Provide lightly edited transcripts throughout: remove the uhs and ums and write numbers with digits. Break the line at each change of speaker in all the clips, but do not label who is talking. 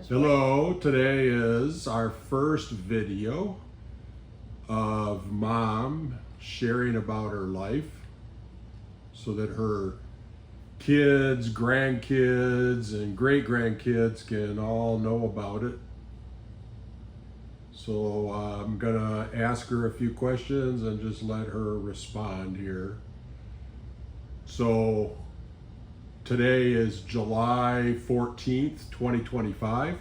Hello, today is our first video of Mom sharing about her life so that her kids, grandkids, and great-grandkids can all know about it. So I'm gonna ask her a few questions and just let her respond here. So today is July 14th, 2025.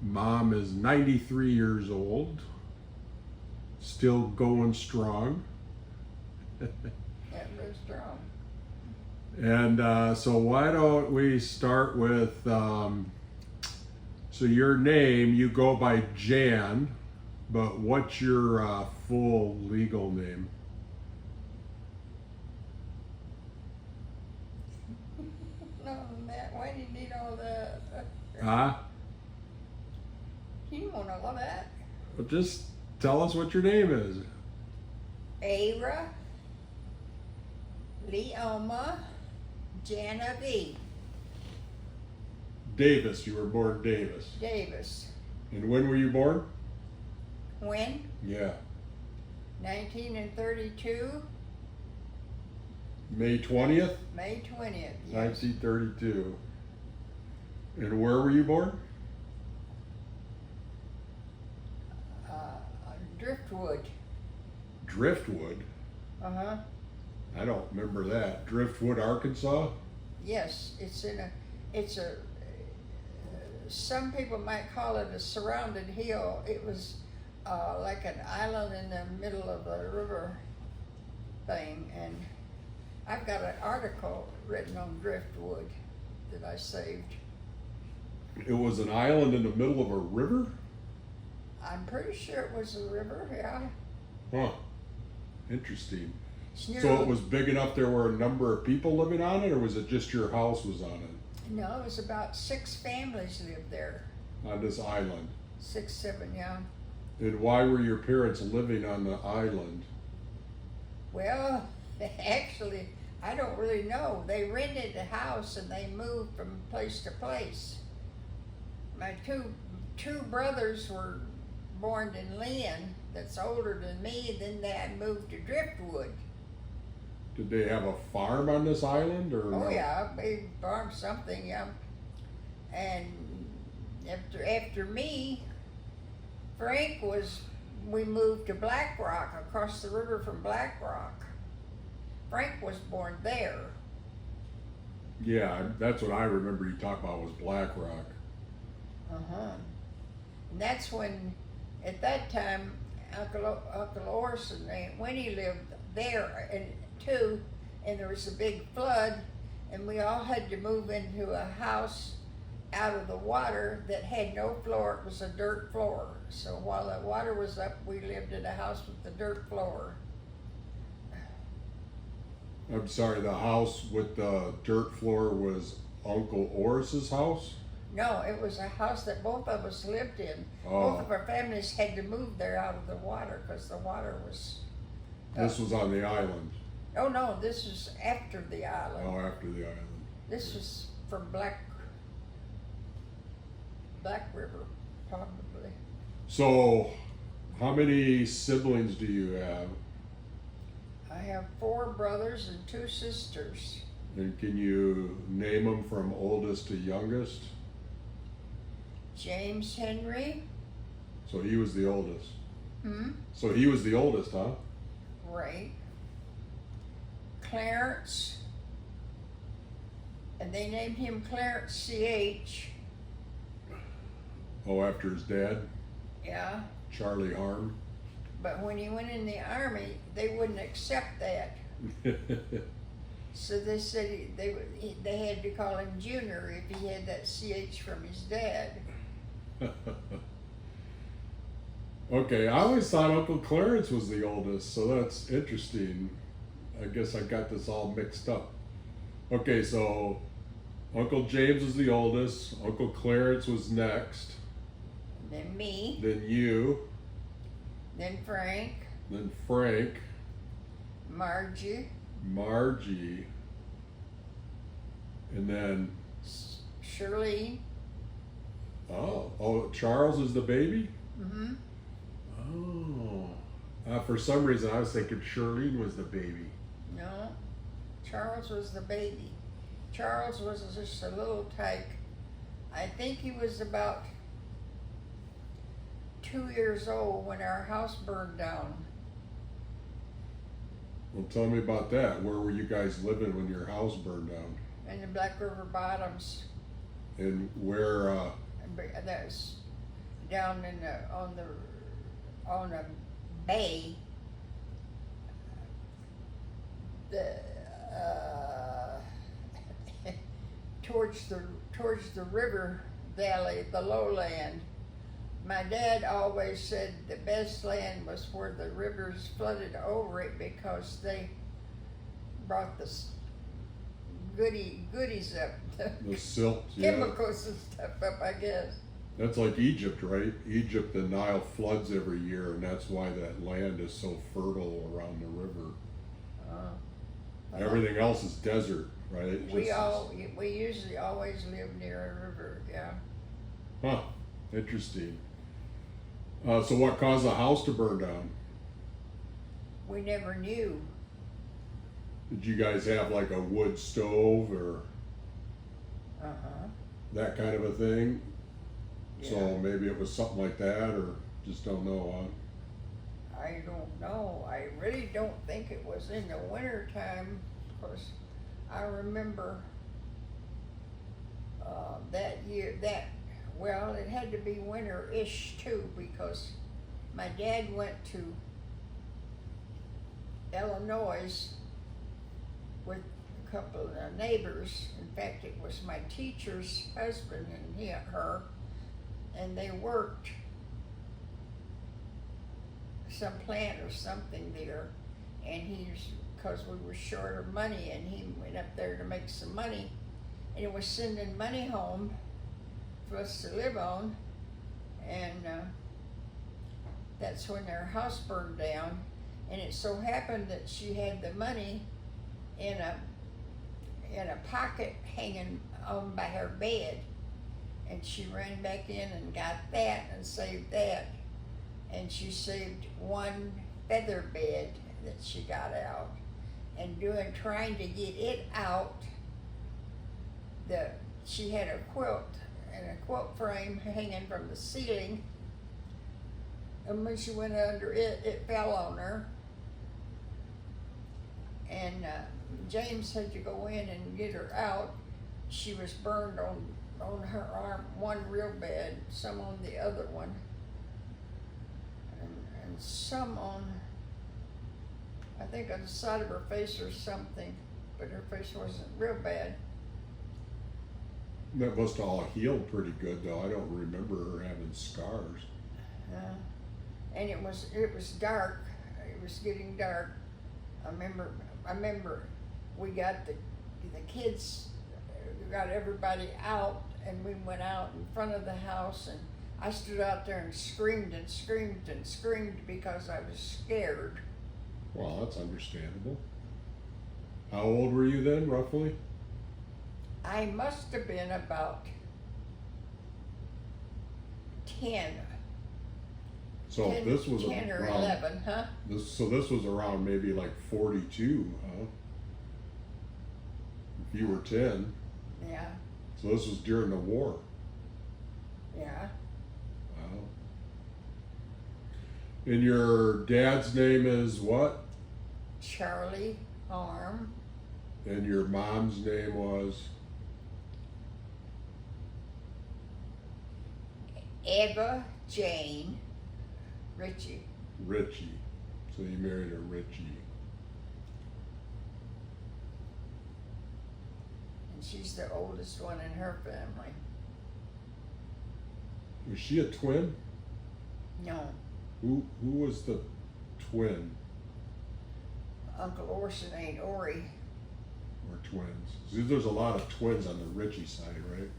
Mom is 93 years old, still going strong.
Yeah, very strong.
And so why don't we start with, so your name, you go by Jan, but what's your full legal name?
No, Matt, why do you need all that?
Huh?
You want all that?
Well, just tell us what your name is.
Ara Leoma Genevieve
Davis, you were born Davis.
Davis.
And when were you born?
When?
Yeah.
1932,
May 20th,
May 20th. Yes.
1932. And where were you born?
Driftwood.
Driftwood.
Uh-huh.
I don't remember that. Driftwood, Arkansas?
Yes, it's a, some people might call it a surrounded hill. It was like an island in the middle of a river thing, and I've got an article written on Driftwood that I saved.
It was an island in the middle of a river?
I'm pretty sure it was a river, yeah.
Huh. Interesting.
It's
So
near-
it was big enough there were a number of people living on it, or was it just your house was on it?
No, it was about 6 families lived there.
On this island?
6, 7, yeah.
And why were your parents living on the island?
Well, actually, I don't really know. They rented a house and they moved from place to place. My two brothers were born in Lynn, that's older than me, then they moved to Driftwood.
Did they have a farm on this island, or
Oh
no?
yeah, they farmed something, yeah. And after me, we moved to Black Rock, across the river from Black Rock. Frank was born there.
Yeah, that's what I remember you talk about was Black Rock.
Uh-huh. And that's when, at that time, Uncle Orson and Winnie lived there too, and there was a big flood, and we all had to move into a house out of the water that had no floor. It was a dirt floor. So while the water was up, we lived in a house with the dirt floor.
I'm sorry, the house with the dirt floor was Uncle Oris's house?
No, it was a house that both of us lived in.
Oh.
Both of our families had to move there out of the water because the water was.
This was on the island.
Oh no, this was after the island.
Oh, after the island.
This was from Black River, probably.
So, how many siblings do you have?
I have 4 brothers and 2 sisters.
And can you name them from oldest to youngest?
James Henry.
So he was the oldest.
Hmm?
So he was the oldest, huh?
Right. Clarence. And they named him Clarence C.H.
Oh, after his dad,
Yeah.
Charlie Harm.
But when he went in the army, they wouldn't accept that. So they said they had to call him Junior if he had that CH from his dad.
Okay, I always thought Uncle Clarence was the oldest, so that's interesting. I guess I got this all mixed up. Okay, so Uncle James was the oldest, Uncle Clarence was next,
And then me,
then you,
then Frank,
then Frank,
Margie,
Margie, and then
Shirley,
Oh, Charles is the baby?
Mm-hmm.
Oh. For some reason, I was thinking Charlene was the baby.
No, Charles was the baby. Charles was just a little tyke. I think he was about 2 years old when our house burned down.
Well, tell me about that. Where were you guys living when your house burned down?
In the Black River Bottoms.
And where,
That was down in on a bay. The towards the river valley, the lowland. My dad always said the best land was where the rivers flooded over it because they brought the goodies up,
the silt? Yeah.
chemicals and stuff up, I guess.
That's like Egypt, right? Egypt, the Nile floods every year, and that's why that land is so fertile around the river. Everything else is desert, right?
We usually always live near a river, yeah.
Huh, interesting. So what caused the house to burn down?
We never knew.
Did you guys have like a wood stove or that kind of a thing?
Yeah.
So maybe it was something like that, or just don't know, huh?
I don't know. I really don't think it was in the winter time, because I remember that year, well, it had to be winter-ish too, because my dad went to Illinois with a couple of neighbors. In fact, it was my teacher's husband and her, and they worked some plant or something there, and because we were short of money, and he went up there to make some money, and he was sending money home for us to live on, and that's when their house burned down. And it so happened that she had the money in a pocket hanging on by her bed, and she ran back in and got that and saved that. And she saved one feather bed that she got out, and trying to get it out, she had a quilt and a quilt frame hanging from the ceiling, and when she went under it, it fell on her, and James had to go in and get her out. She was burned on her arm, one real bad, some on the other one, and some on, I think, on the side of her face or something, but her face wasn't real bad.
That must have all healed pretty good, though. I don't remember her having scars.
And it was dark. It was getting dark. I remember we got the kids, we got everybody out, and we went out in front of the house, and I stood out there and screamed and screamed and screamed because I was scared.
Well, that's understandable. How old were you then, roughly?
I must have been about 10.
So
10,
this was
10 or
around,
11, huh?
This was around maybe like 42, huh? If you were 10.
Yeah,
So this was during the war.
yeah.
Wow. And your dad's name is what?
Charlie Harm.
And your mom's name was?
Eva Jane Ritchie.
Ritchie. So you married a Ritchie.
And she's the oldest one in her family.
Was she a twin?
No,
Who was the twin
Uncle Orson ain't Ori.
or twins? See, there's a lot of twins on the Ritchie side, right?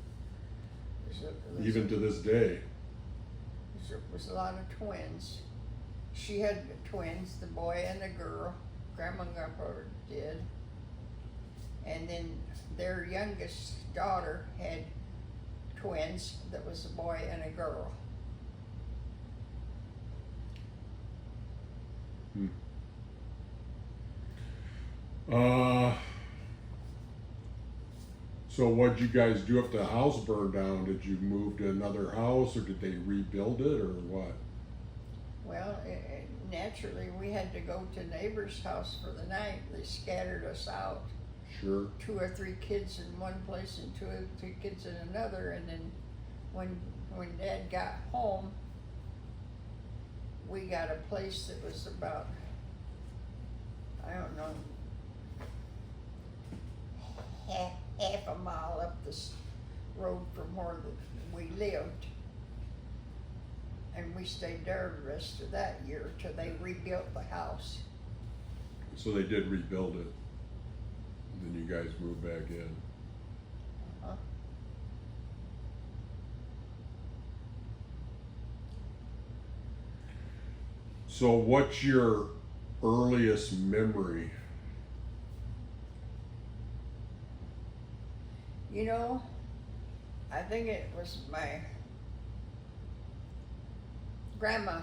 Even to this day.
There was a lot of twins. She had twins, the boy and the girl. Grandma and Grandpa did. And then their youngest daughter had twins that was a boy and a girl.
So what'd you guys do if the house burned down? Did you move to another house or did they rebuild it or what?
Well, naturally, we had to go to neighbor's house for the night. They scattered us out.
Sure.
2 or 3 kids in one place and 2 or 3 kids in another. And then when Dad got home, we got a place that was about, I don't know, half a mile up this road from where we lived. And we stayed there the rest of that year till they rebuilt the house.
So they did rebuild it. Then you guys moved back in.
Uh-huh.
So what's your earliest memory?
You know, I think it was my Grandma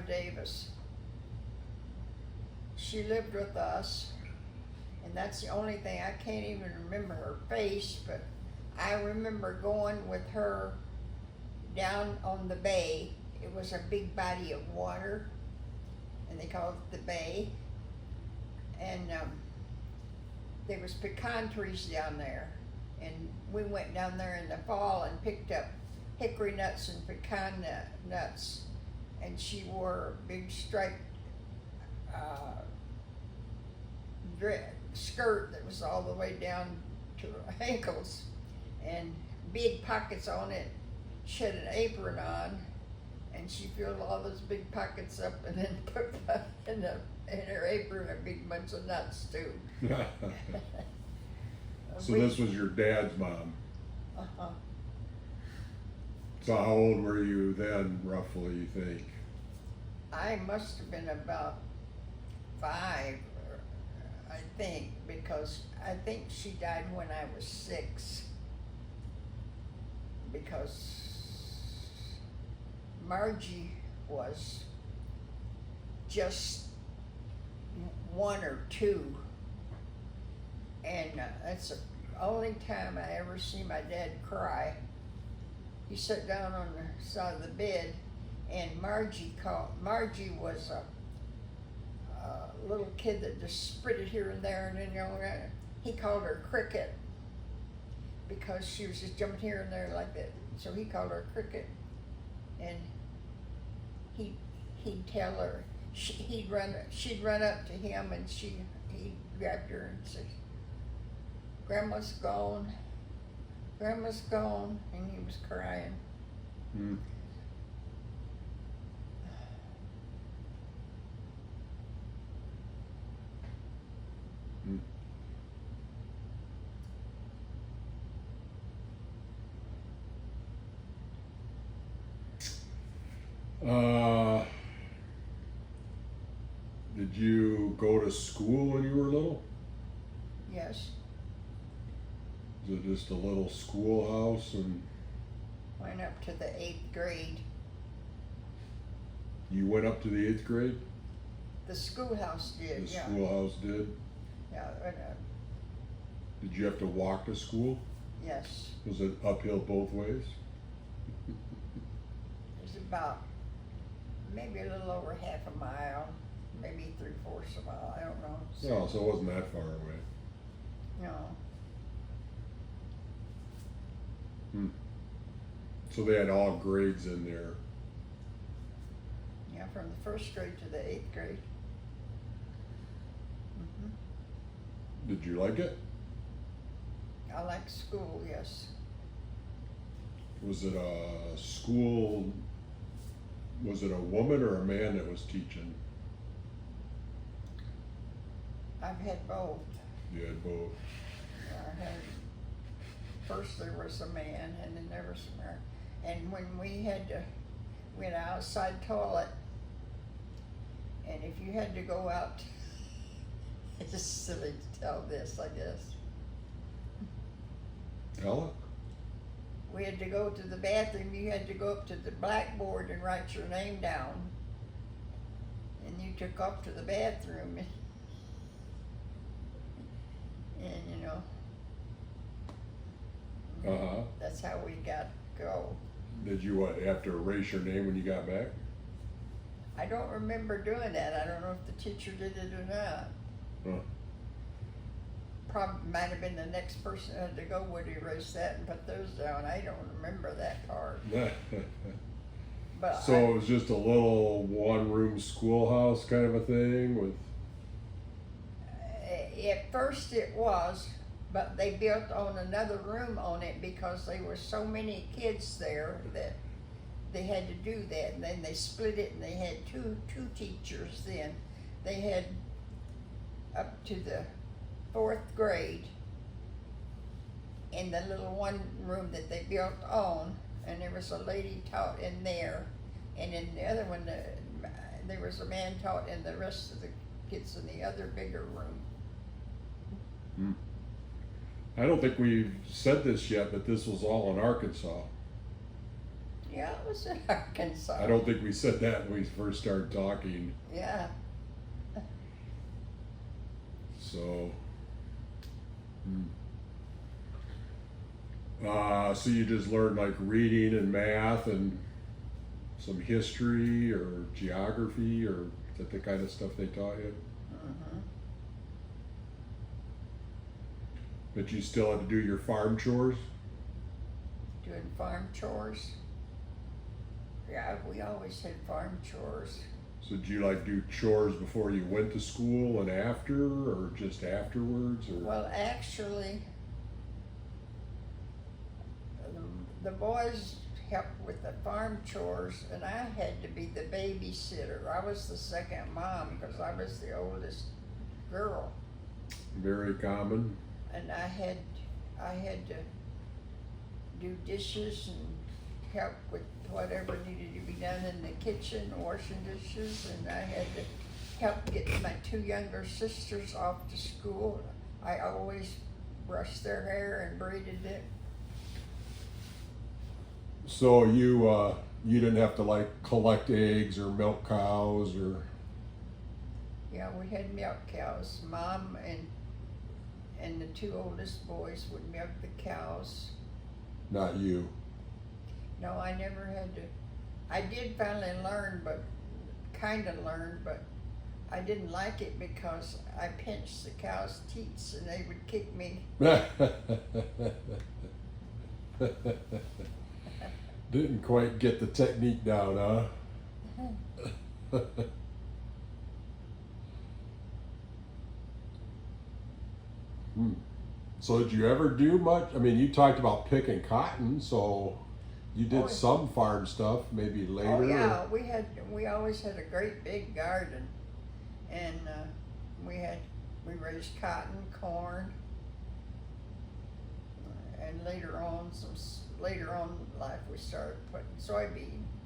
Davis. She lived with us, and that's the only thing. I can't even remember her face, but I remember going with her down on the bay. It was a big body of water, and they called it the bay. And there was pecan trees down there, and we went down there in the fall and picked up hickory nuts and pecan nuts, and she wore a big striped skirt that was all the way down to her ankles and big pockets on it. She had an apron on, and she filled all those big pockets up and then put in her apron a big bunch of nuts too.
So this was your dad's mom.
Uh-huh.
So how old were you then, roughly, you think?
I must have been about 5, I think, because I think she died when I was 6. Because Margie was just 1 or 2. And that's the only time I ever see my dad cry. He sat down on the side of the bed, and Margie was a little kid that just spritted here and there, and then he called her Cricket because she was just jumping here and there like that. So he called her Cricket, and he'd tell her she'd run up to him, and he'd grabbed her and said, "Grandma's gone. Grandma's gone," and he was crying.
Hmm. Did you go to school when you were little?
Yes,
Was it just a little schoolhouse and
went up to the 8th grade.
you went up to the 8th grade?
The schoolhouse did,
The
yeah.
schoolhouse did?
Yeah,
Did you have to walk to school?
yes.
Was it uphill both ways?
It was about maybe a little over half a mile, maybe 3/4 a mile, I don't know.
No, so it wasn't that far away.
No,
So they had all grades in there.
yeah, from the 1st grade to the 8th grade.
Did you like it?
I like school, yes.
Was it a school, was it a woman or a man that was teaching?
I've had both.
You had both.
I had, first there was a man, and then there was a man. And when we had an outside toilet, and if you had to go out, it's just silly to tell this, I guess.
Tell
we had to go to the bathroom, you had to go up to the blackboard and write your name down. And you took off to the bathroom and you know,
Uh-huh.
that's how we got to go.
Did you have to erase your name when you got back?
I don't remember doing that. I don't know if the teacher did it or not.
Huh.
Probably might have been the next person that had to go would erase that and put those down. I don't remember that part. But
So it was just a little one-room schoolhouse kind of a thing with.
At first it was, but they built on another room on it because there were so many kids there that they had to do that. And then they split it and they had two teachers then. They had up to the 4th grade in the little one room that they built on, and there was a lady taught in there, and in the other one there was a man taught in the rest of the kids in the other bigger room.
I don't think we've said this yet, but this was all in Arkansas.
Yeah, it was in Arkansas.
I don't think we said that when we first started talking.
Yeah.
So. So you just learned like reading and math and some history or geography, or is that the kind of stuff they taught you?
Mm-hmm.
But you still had to do your farm chores?
Doing farm chores. Yeah, we always had farm chores.
So did you like do chores before you went to school and after, or just afterwards? Or?
Well, actually, the boys helped with the farm chores, and I had to be the babysitter. I was the second mom because I was the oldest girl,
Very common.
and I had to do dishes and help with whatever needed to be done in the kitchen, washing dishes, and I had to help get my 2 younger sisters off to school. I always brushed their hair and braided it.
So you didn't have to like collect eggs or milk cows or.
Yeah, we had milk cows. Mom and the 2 oldest boys would milk the cows.
Not you.
No, I never had to. I did finally learn, but kind of learned, but I didn't like it because I pinched the cows' teats and they would kick me.
Didn't quite get the technique down, huh? So did you ever do much? I mean, you talked about picking cotton, so you did some farm stuff maybe later.
Oh yeah, we always had a great big garden, and we raised cotton, corn, and later on in life we started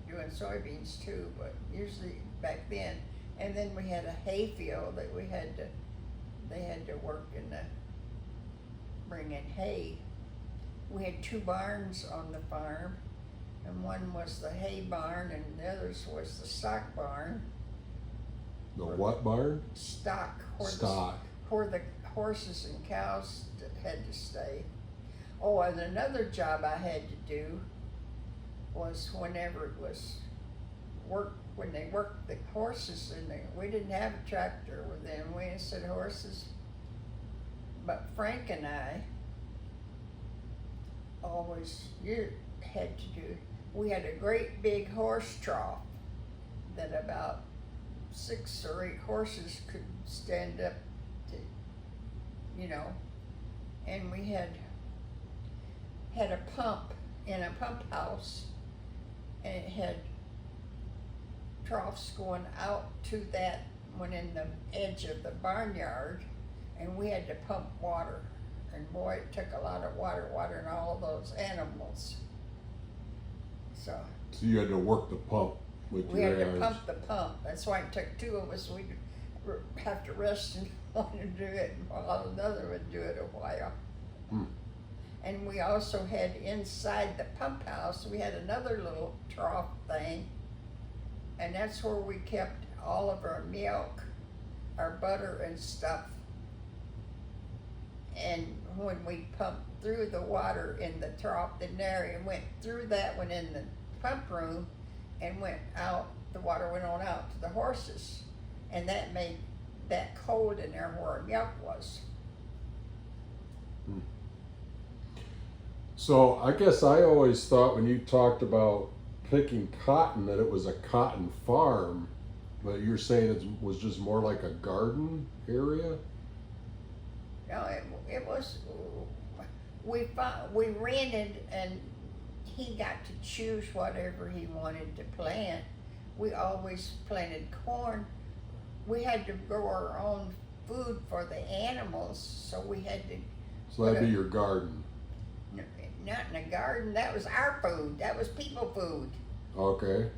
doing soybeans too, but usually back then. And then we had a hay field that they had to work in the bring in hay. We had 2 barns on the farm, and one was the hay barn and the other was the stock barn.
The what barn?
Stock. Where the horses and cows had to stay. Oh, and another job I had to do was whenever it was when they worked the horses, and we didn't have a tractor with them. We just had horses. But Frank and I always had to do. We had a great big horse trough that about 6 or 8 horses could stand up to, and we had a pump in a pump house, and it had troughs going out to that one in the edge of the barnyard, and we had to pump water, and boy, it took a lot of water watering all those animals. So
you had to work the pump with
we
your
had
hands.
to pump the pump. That's why it took 2 of us. We'd have to rest and one to do it, while another would do it a while. And we also had inside the pump house, we had another little trough thing. And that's where we kept all of our milk, our butter and stuff. And when we pumped through the water in the trough in there and went through that one in the pump room and went out, the water went on out to the horses. And that made that cold in there where our milk was.
So I guess I always thought when you talked about picking cotton that it was a cotton farm, but you're saying it was just more like a garden area?
No, it was, we rented and he got to choose whatever he wanted to plant. We always planted corn. We had to grow our own food for the animals, so we had to.
So that'd be your garden.
Not in a garden, that was our food, that was people food.
Okay.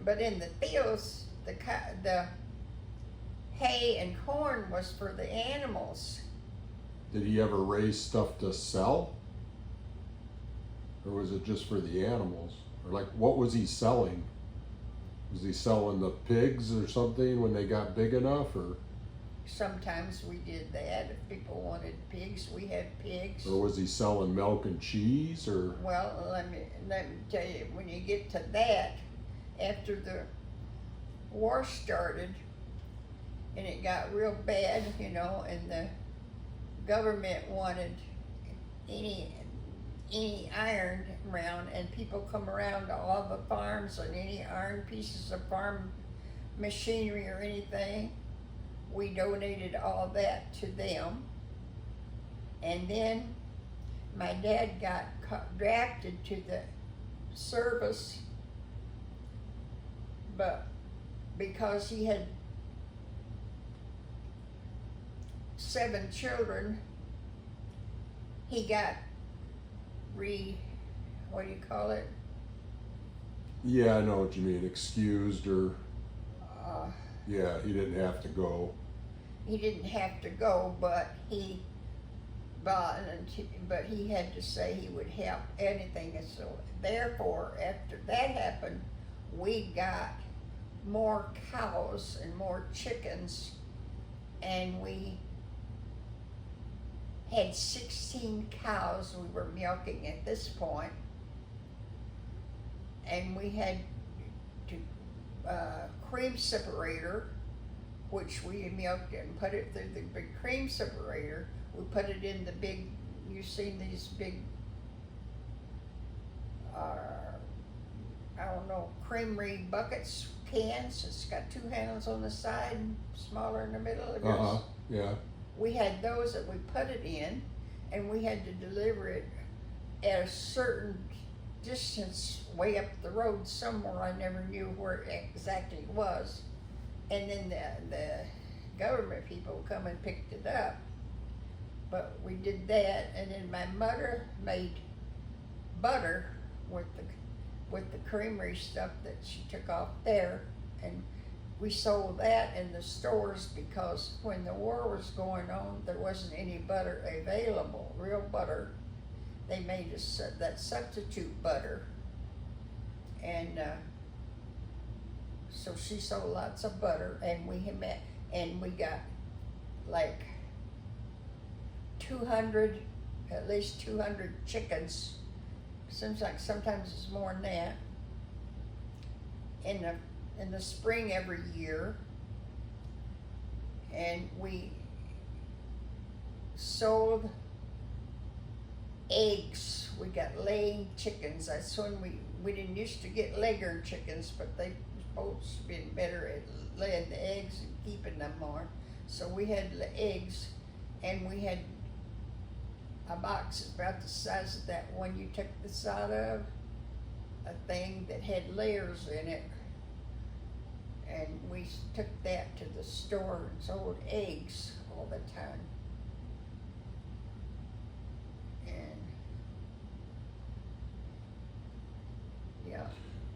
But in the fields, the hay and corn was for the animals.
Did he ever raise stuff to sell? Or was it just for the animals? Or like, what was he selling? Was he selling the pigs or something when they got big enough, or?
Sometimes we did that. If people wanted pigs, we had pigs.
Or was he selling milk and cheese, or?
Well, let me tell you, when you get to that, after the war started, and it got real bad, you know, and the government wanted any iron around, and people come around to all the farms and any iron pieces of farm machinery or anything, we donated all that to them. And then my dad got drafted to the service, but because he had 7 children, he got what do you call it?
Yeah, I know what you mean, excused, or,
Uh,
yeah, he didn't have to go.
he didn't have to go, but he had to say he would help anything. And so therefore, after that happened, we got more cows and more chickens, and we had 16 cows we were milking at this point. And we had to cream separator, which we milked and put it through the big cream separator. We put it in the big, you've seen these big, I don't know, creamery buckets, cans. It's got 2 handles on the side, smaller in the middle.
Yeah.
We had those that we put it in, and we had to deliver it at a certain distance way up the road somewhere. I never knew where it exactly was. And then the government people come and picked it up. But we did that, and then my mother made butter with the creamery stuff that she took off there, and we sold that in the stores because when the war was going on, there wasn't any butter available, real butter. They made us that substitute butter, and so she sold lots of butter, and we got like 200, at least 200 chickens. Seems like sometimes it's more than that. In the spring every year, and we sold eggs. We got laying chickens. That's when we didn't used to get Leghorn chickens, but they supposed to be better at laying the eggs and keeping them more. So we had eggs, and we had a box about the size of that one you took this out of, a thing that had layers in it. And we took that to the store and sold eggs all the time. And yeah.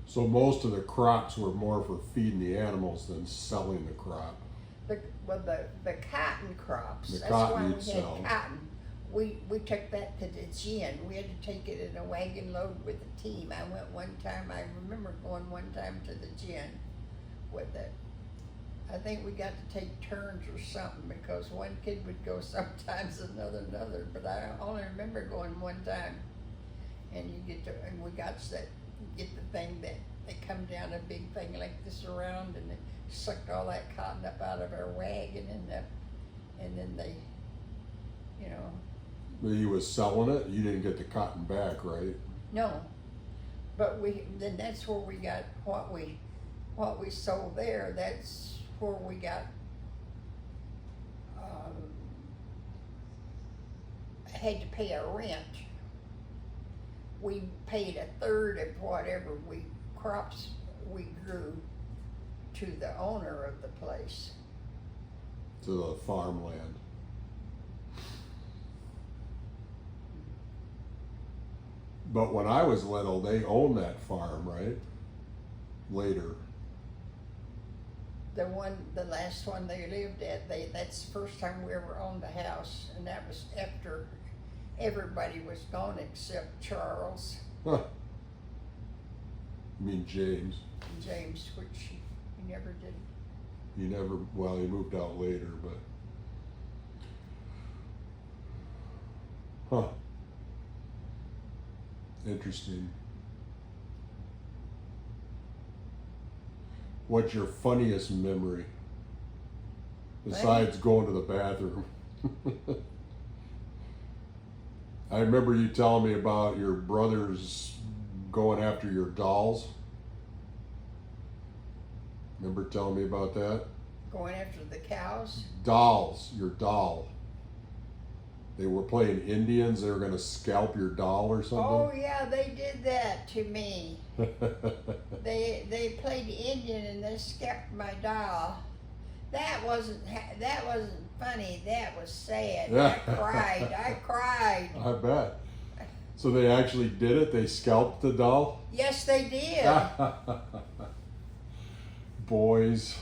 So most of the crops were more for feeding the animals than selling the crop.
The cotton crops.
The
that's
cotton
why we
you'd
had
sell.
cotton. we took that to the gin. We had to take it in a wagon load with the team. I went one time, I remember going one time to the gin with it. I think we got to take turns or something because one kid would go sometimes, another, but I only remember going one time. And we got that, get the thing that they come down a big thing like this around and they sucked all that cotton up out of our wagon and then they, you know.
He was selling it. You didn't get the cotton back, right?
No, but then that's where we got what we sold there. That's where we got had to pay our rent. We paid a third of whatever crops we grew to the owner of the place.
To the farmland. But when I was little, they owned that farm, right? Later.
The last one they lived at, that's the first time we ever owned a house, and that was after everybody was gone except Charles
Huh. You mean James?
and James, which he never did.
He never, well, he moved out later, but. Huh. Interesting. What's your funniest memory? Besides going to the bathroom. I remember you telling me about your brothers going after your dolls. Remember telling me about that?
Going after the cows?
Dolls, your doll. They were playing Indians. They were going to scalp your doll or something.
Oh yeah, they did that to me. They played Indian and they scalped my doll. That wasn't funny. That was sad. I cried.
I bet. So they actually did it? They scalped the doll?
Yes, they did.
Boys,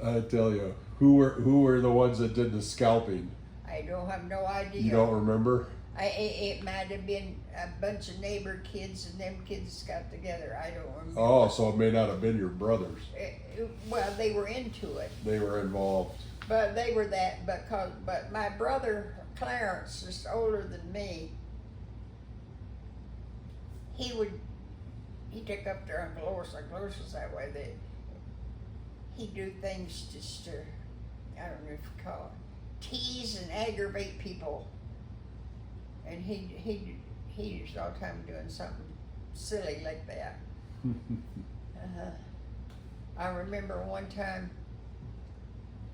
I tell you, who were the ones that did the scalping?
I don't have no idea.
You don't remember?
It might have been a bunch of neighbor kids and them kids got together. I don't remember.
Oh, so it may not have been your brothers.
Well, they were into it.
They were involved.
But they were but my brother Clarence is older than me. He took up to Uncle Orris. Uncle Orris was that way. He'd do things just to, I don't know if you call it, tease and aggravate people. And he was all the time doing something silly like that. I remember one time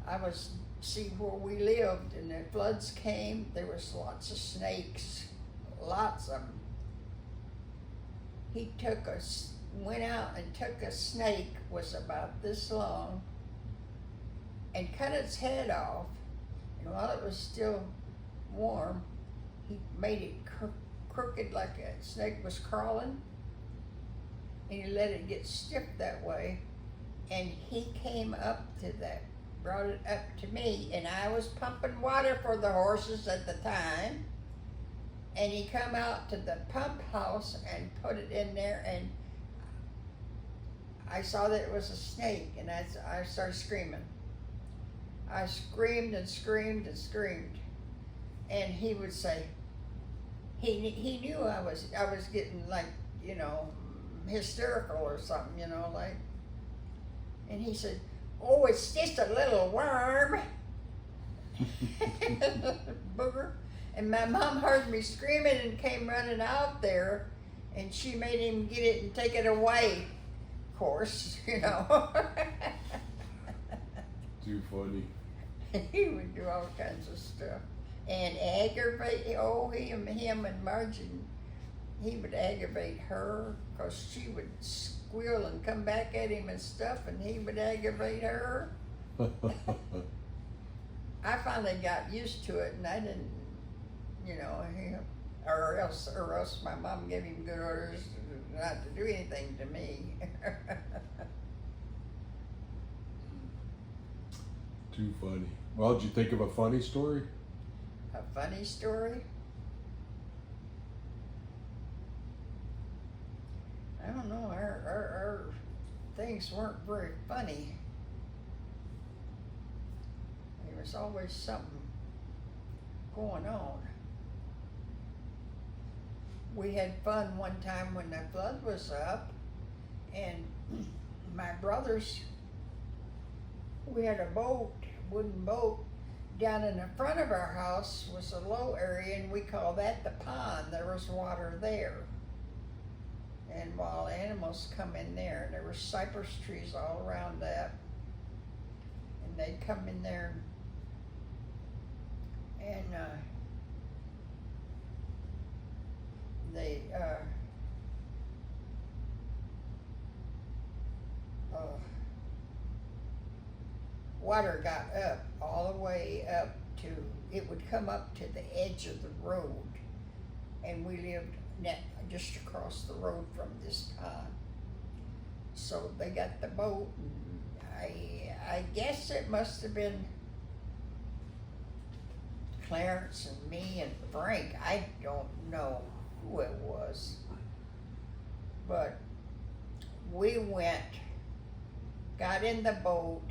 I was see where we lived and the floods came. There was lots of snakes, lots of them. He went out and took a snake, was about this long, and cut its head off. And while it was still warm, he made it crooked like a snake was crawling, and he let it get stiff that way. And he came up to that, brought it up to me, and I was pumping water for the horses at the time. And he come out to the pump house and put it in there, and I saw that it was a snake, and I started screaming. I screamed and screamed and screamed, and he would say, he knew I was getting like, you know, hysterical or something, you know, like, and he said, "Oh, it's just a little worm." Booger. And my mom heard me screaming and came running out there, and she made him get it and take it away, of course, you know.
Too funny.
He would do all kinds of stuff. And aggravate, him and Margie, he would aggravate her, because she would squeal and come back at him and stuff, and he would aggravate her. I finally got used to it, and I didn't, you know, or else my mom gave him good orders not to do anything to me.
Too funny. Well, did you think of a funny story?
A funny story? don't know, our things weren't very funny. There was always something going on. We had fun one time when the flood was up, and my brothers, we had a boat, wooden boat, down in the front of our house was a low area, and we called that the pond. There was water there. And wild animals come in there, and there were cypress trees all around that. And they'd come in there and water got up all the way up to, it would come up to the edge of the road, and we lived just across the road from this pond. So they got the boat, and I guess it must have been Clarence and me and Frank. I don't know who it was, but we went, got in the boat,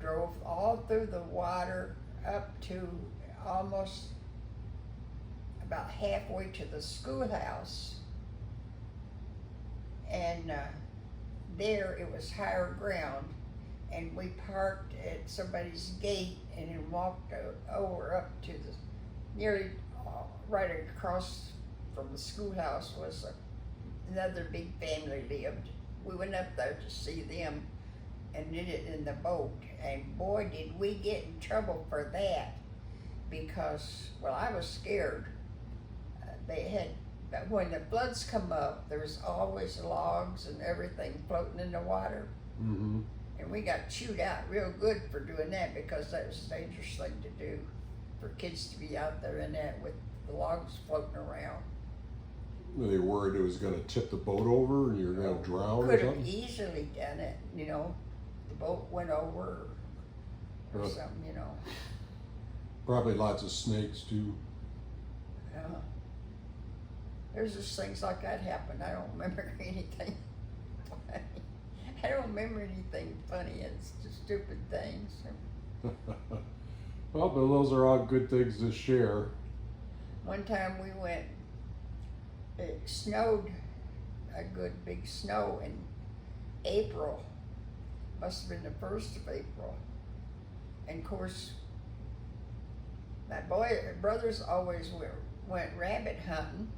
drove all through the water up to almost about halfway to the schoolhouse, and there it was higher ground, and we parked at somebody's gate and then walked over up to the, nearly right across from the schoolhouse was another big family lived. We went up there to see them and did it in the boat, and boy did we get in trouble for that, because, well, I was scared. They had, when the floods come up, there's always logs and everything floating in the water.
Mm-hmm.
And we got chewed out real good for doing that, because that was a dangerous thing to do, for kids to be out there in that with the logs floating around.
Were they worried it was going to tip the boat over and you're going to drown or
Could have
something?
easily done it, you know, the boat went over or something, you know.
Probably lots of snakes too.
Yeah. There's just things like that happen. I don't remember anything funny. I don't remember anything funny. It's just stupid things.
Well, but those are all good things to share.
One time we went, it snowed, a good big snow in April. Must have been the 1st of April. And of course, my brothers always went rabbit hunting.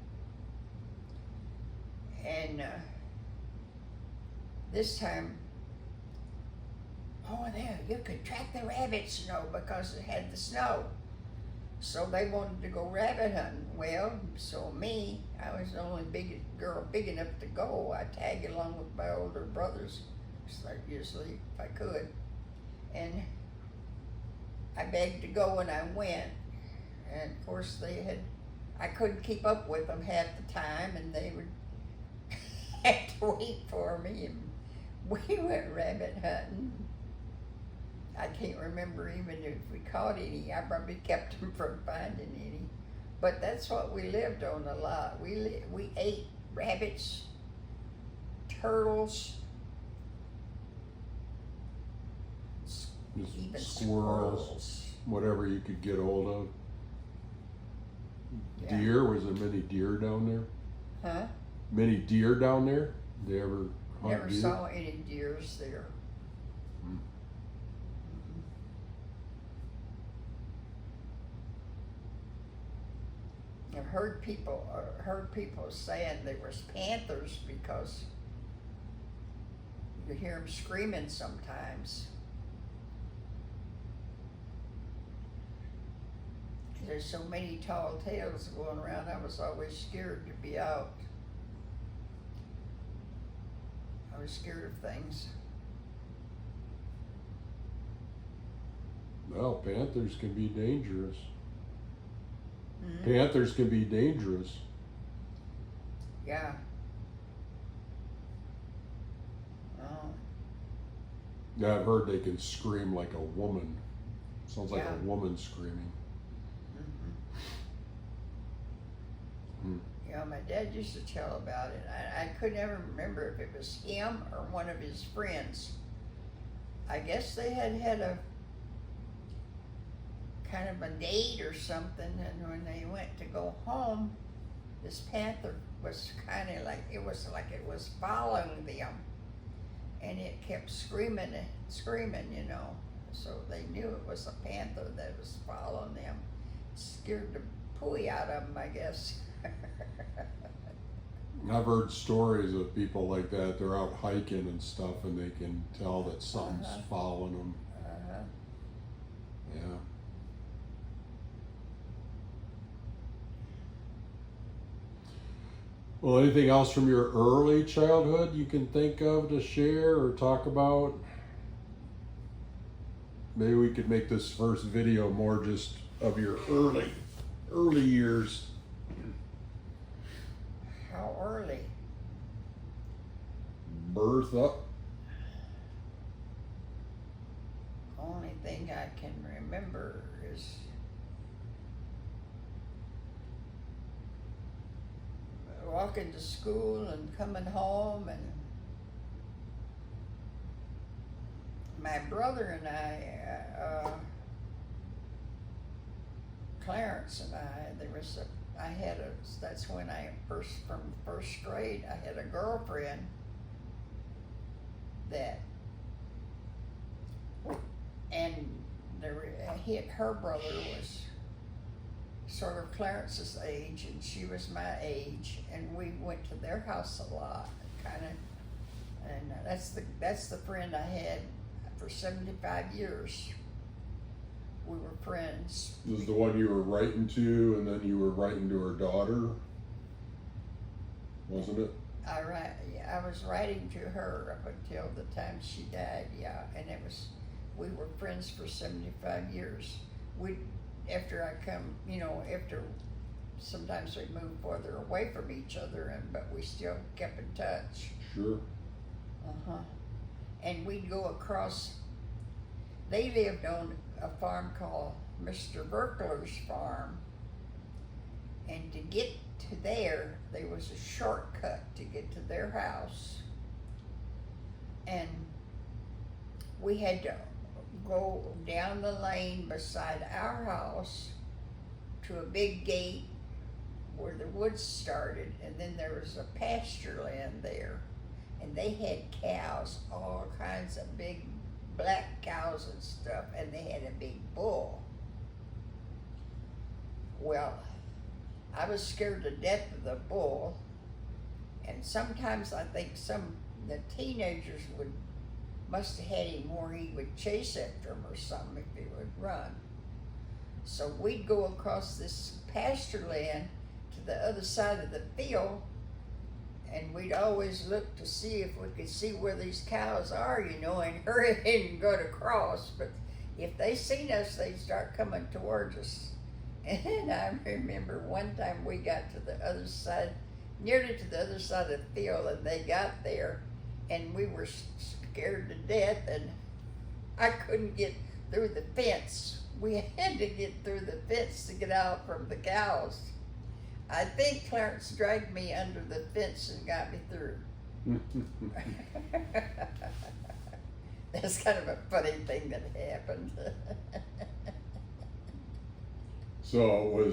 And this time, oh, there, you could track the rabbits, you know, because it had the snow. So they wanted to go rabbit hunting. Well, so me, I was the only girl big enough to go. I tagged along with my older brothers, usually if I could. And I begged to go, and I went. And of course I couldn't keep up with them half the time, and they would have to wait for me, and we went rabbit hunting. I can't remember even if we caught any. I probably kept them from finding any. But that's what we lived on a lot. We ate rabbits, turtles, even squirrels.
Whatever you could get hold of.
Yeah.
Deer, was there many deer down there?
Huh?
Many deer down there? Did they ever hunt
Never
deer?
saw any deers there.
Hmm.
I've heard people saying there was panthers, because you hear them screaming sometimes. There's so many tall tales going around. I was always scared to be out. I was scared of things.
Well, panthers can be dangerous.
Mhm.
Panthers can be dangerous.
Yeah. Oh.
Yeah, I've heard they can scream like a woman. Sounds like
Yeah.
a woman screaming.
Mhm.
Hmm.
Yeah. Yeah, my dad used to tell about it. I couldn't ever remember if it was him or one of his friends. I guess they had had a kind of a date or something, and when they went to go home, this panther was kind of like it was following them, and it kept screaming and screaming, you know. So they knew it was a panther that was following them. Scared the pooey out of them, I guess.
I've heard stories of people like that. They're out hiking and stuff, and they can tell that something's following them. Yeah. Well, anything else from your early childhood you can think of to share or talk about? Maybe we could make this first video more just of your early years.
How early?
Birth up.
Only thing I can remember is walking to school and coming home, and my brother and I, Clarence and I, that's when from first grade, I had a girlfriend that, and her brother was sort of Clarence's age, and she was my age, and we went to their house a lot, and that's the friend I had for 75 years. We were friends.
This is the one you were writing to, and then you were writing to her daughter, wasn't it?
I was writing to her up until the time she died, yeah, and we were friends for 75 years. After sometimes we moved farther away from each other, but we still kept in touch.
Sure.
And we'd go across, they lived on a farm called Mr. Berkler's farm, and to get to there was a shortcut to get to their house, and we had to go down the lane beside our house to a big gate where the woods started, and then there was a pasture land there, and they had cows, all kinds of big black cows and stuff, and they had a big bull. Well, I was scared to death of the bull, and sometimes I think the teenagers must have had him where he would chase after him or something if he would run. So we'd go across this pasture land to the other side of the field, and we'd always look to see if we could see where these cows are, and hurry and go to cross. But if they seen us, they'd start coming towards us. And I remember one time we got to the other side, nearly to the other side of the field, and they got there, and we were scared to death, and I couldn't get through the fence. We had to get through the fence to get out from the cows. I think Clarence dragged me under the fence and got me through. That's kind of a funny thing that happened.
So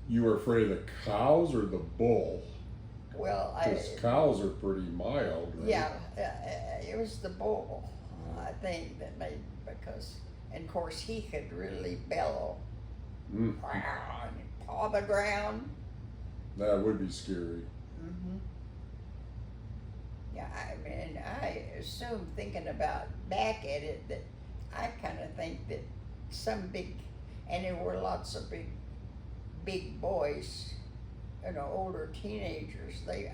you were afraid of the cows or the bull?
Well,
Because cows are pretty mild, right?
Yeah, it was the bull, I think, that made, and of course he could really bellow, and paw the ground.
That would be scary.
Yeah, I assume, thinking back at it, that I kind of think that and there were lots of big boys, older teenagers, they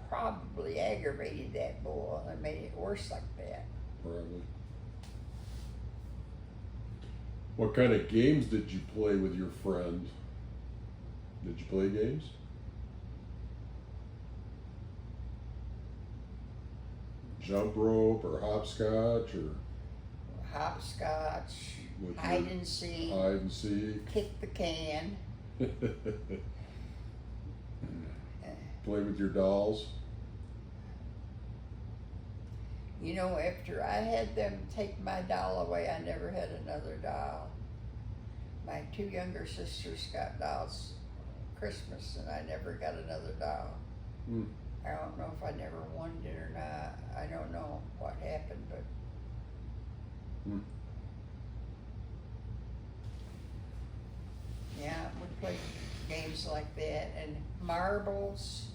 probably aggravated that bull and made it worse like that.
Probably. What kind of games did you play with your friend? Did you play games? Jump rope or hopscotch or
Hopscotch, hide and seek,
hide and seek.
kick the can.
Play with your dolls.
You know, after I had them take my doll away, I never had another doll. My two younger sisters got dolls Christmas, and I never got another doll.
Mm.
I don't know if I never wanted it or not. I don't know what happened, but
Mm.
yeah, we played games like that, and marbles.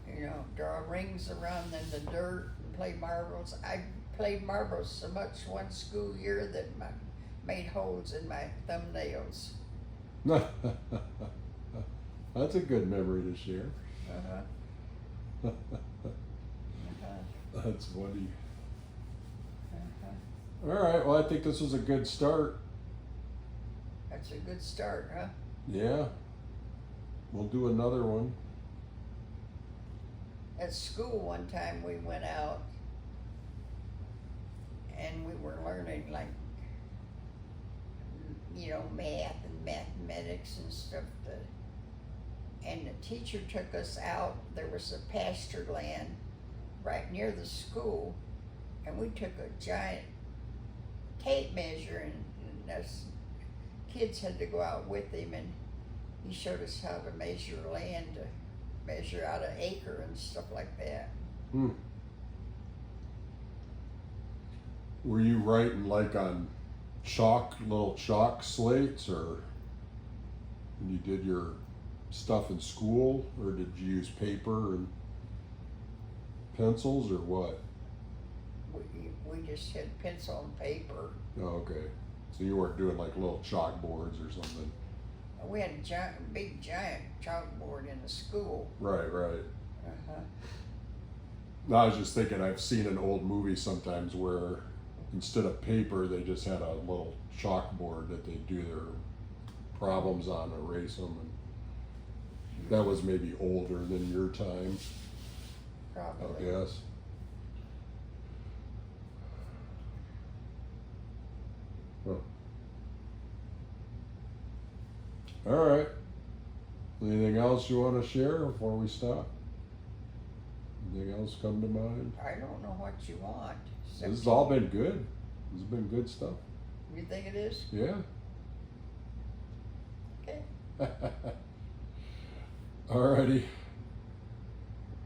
You know, draw rings around in the dirt and play marbles. I played marbles so much one school year that I made holes in my thumbnails.
That's a good memory to share.
Uh-huh. Uh-huh.
That's funny.
Uh-huh.
All right, well, I think this was a good start.
That's a good start, huh?
Yeah. We'll do another one.
At school one time we went out and we were learning like, you know, math and mathematics and stuff. And the teacher took us out. There was a pasture land right near the school, and we took a giant tape measure, and us kids had to go out with him, and he showed us how to measure land, to measure out an acre and stuff like that.
Hmm. Were you writing like on little chalk slates, or when you did your stuff in school, or did you use paper and pencils, or what?
We just had pencil and paper.
Oh, okay. So you weren't doing like little chalkboards or something.
We had a big giant chalkboard in the school.
Right, right.
Uh-huh.
No, I was just thinking, I've seen an old movie sometimes where instead of paper, they just had a little chalkboard that they do their problems on, erase them. And that was maybe older than your time, I
Probably.
guess. Huh. All right. Anything else you want to share before we stop? Anything else come to mind?
I don't know what you want.
This has all been good. This has been good stuff.
You think it is?
Yeah.
Okay.
Alrighty.